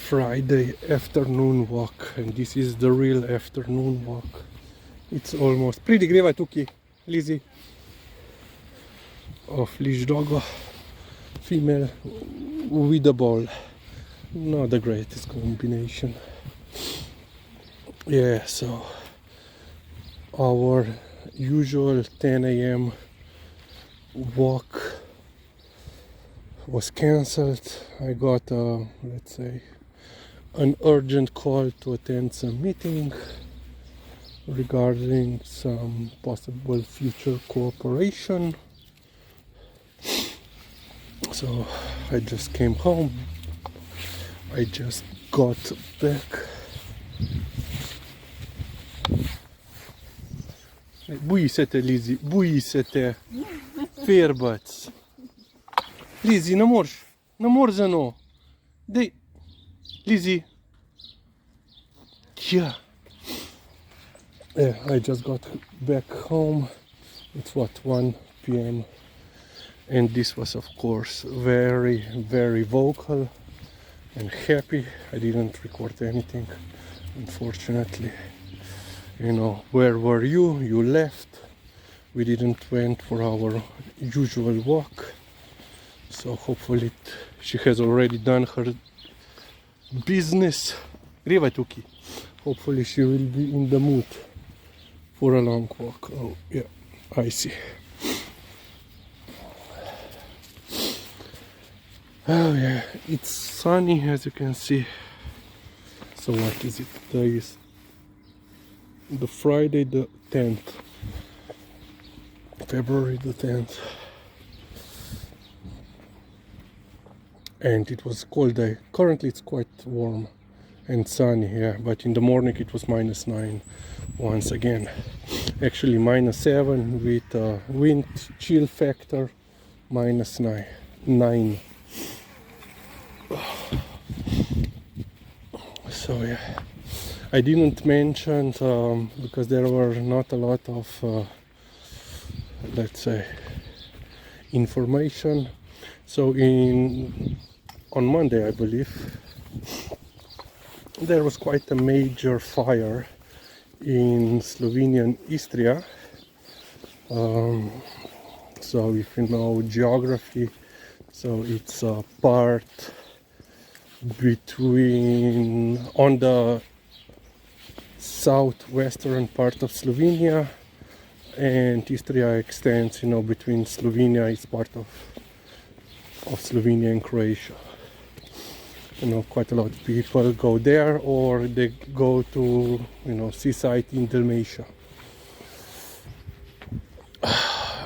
Friday afternoon walk, and this is the real afternoon walk. It's almost pretty greva tuki, Lizzie, of leash dog, female with a ball. Not the greatest combination. Yeah, so our usual 10 a.m. walk was cancelled. I got let's say an urgent call to attend some meeting regarding some possible future cooperation. So I just came home. I just got back. Buisete, Lizzie, buisete. Fierbați. Lizzie, nu mor za no. Dai. Lizzie. Yeah. I just got back home. It's what, 1 p.m. And this was, of course, very, very vocal and happy. I didn't record anything, unfortunately. You know, where were you? You left. We didn't went for our usual walk. So hopefully she has already done her business. Riva Tuki. Hopefully she will be in the mood for a long walk. Oh yeah, I see. Oh yeah, it's sunny as you can see. So what is it? Today is the Friday the 10th. February the 10th. And it was a cold day. Currently it's quite warm and sunny here, but in the morning it was -9 once again. Actually -7 with wind chill factor -9. So yeah, I didn't mention because there were not a lot of let's say information. So on Monday, I believe, there was quite a major fire in Slovenian Istria. So if you know geography, so it's a part between, on the southwestern part of Slovenia, and Istria extends, you know, between Slovenia, it's part of Slovenia and Croatia. You know, quite a lot of people go there, or they go to, you know, seaside in Dalmatia.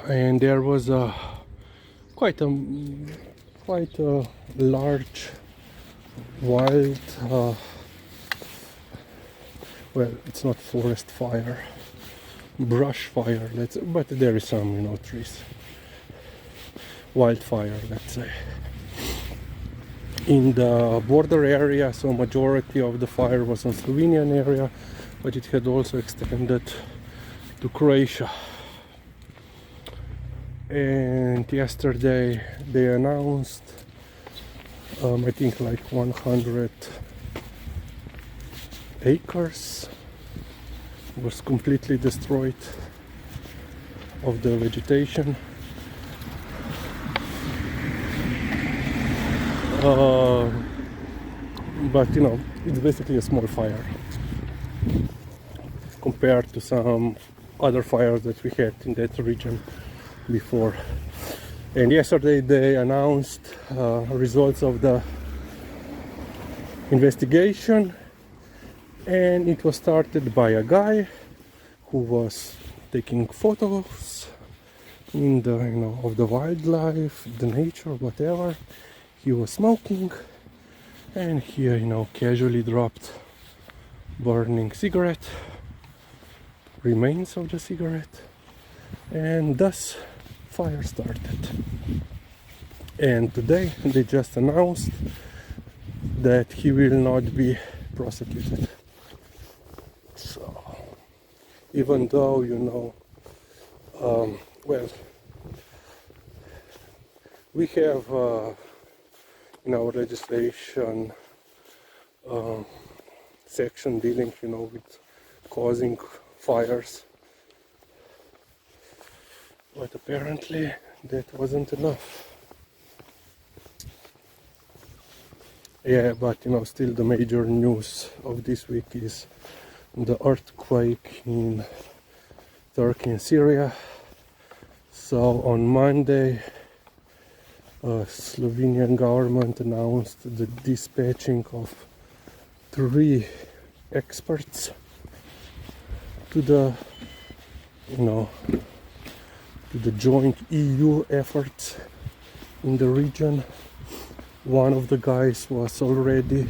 And there was quite a large wild well, it's not forest fire, brush fire, but there is some, you know, trees. Wildfire, let's say, in the border area. So majority of the fire was on Slovenian area, but it had also extended to Croatia. And yesterday they announced I think like 100 acres was completely destroyed of the vegetation. But you know, it's basically a small fire compared to some other fires that we had in that region before. And yesterday they announced results of the investigation, and it was started by a guy who was taking photos in the, you know, of the wildlife, the nature, whatever. He was smoking, and here, you know, casually dropped burning cigarette, remains of the cigarette, and thus fire started. And today they just announced that he will not be prosecuted. So even though, you know, well, we have in our legislation section dealing, you know, with causing fires. But apparently that wasn't enough. Yeah, but you know, still the major news of this week is the earthquake in Turkey and Syria. So on Monday, Slovenian government announced the dispatching of 3 experts to the, you know, to the joint EU efforts in the region. One of the guys was already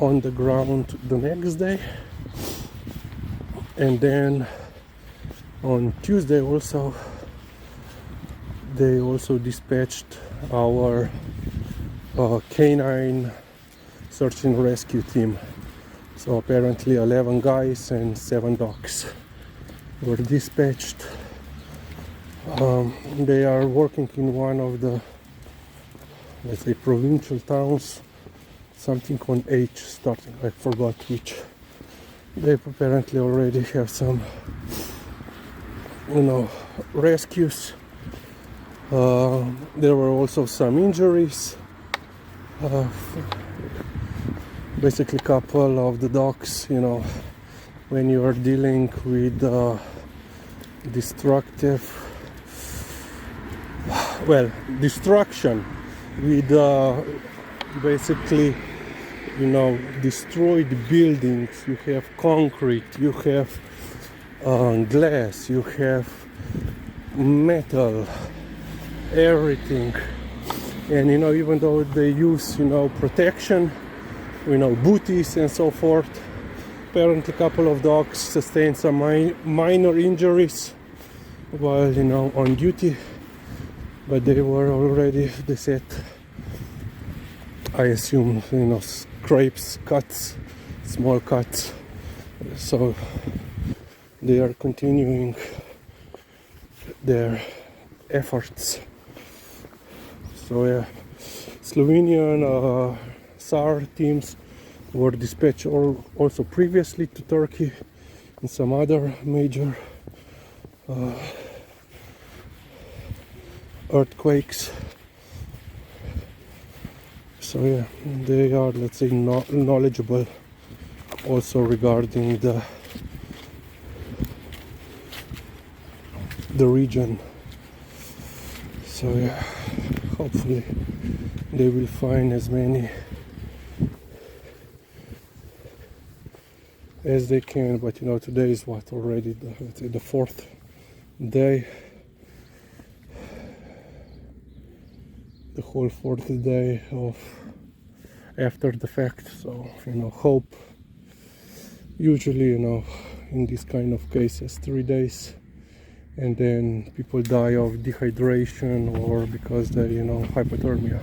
on the ground the next day, and then on Tuesday also they also dispatched our canine search and rescue team. So apparently 11 guys and 7 dogs were dispatched. They are working in one of the, let's say, provincial towns, something on H starting, I forgot which. They apparently already have some, you know, rescues. There were also some injuries. Basically, couple of the dogs, you know, when you are dealing with destruction with basically, you know, destroyed buildings. You have concrete, you have glass, you have metal, everything. And you know, even though they use, you know, protection, you know, booties and so forth, apparently a couple of dogs sustained some minor injuries while, you know, on duty, but they were already, they said, I assume, you know, scrapes, cuts, small cuts. So they are continuing their efforts. So yeah, Slovenian SAR teams were dispatched also previously to Turkey and some other major earthquakes. So yeah, they are, let's say, knowledgeable also regarding the region. So yeah, hopefully they will find as many as they can. But you know, today is what, already the 4th day, the whole 4th day of after the fact. So you know, hope, usually, you know, in this kind of cases 3 days, and then people die of dehydration or because they, you know, hypothermia.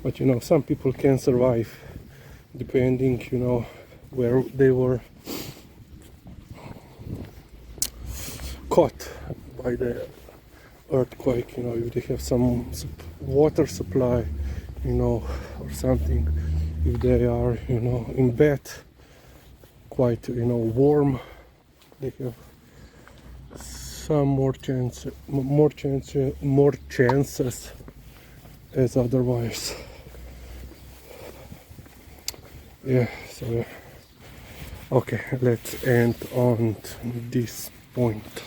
But you know, some people can survive depending, you know, where they were caught by the earthquake. You know, if they have some water supply, you know, or something, if they are, you know, in bed, quite, you know, warm, they have some more chances as otherwise. Yeah, so okay, let's end on this point.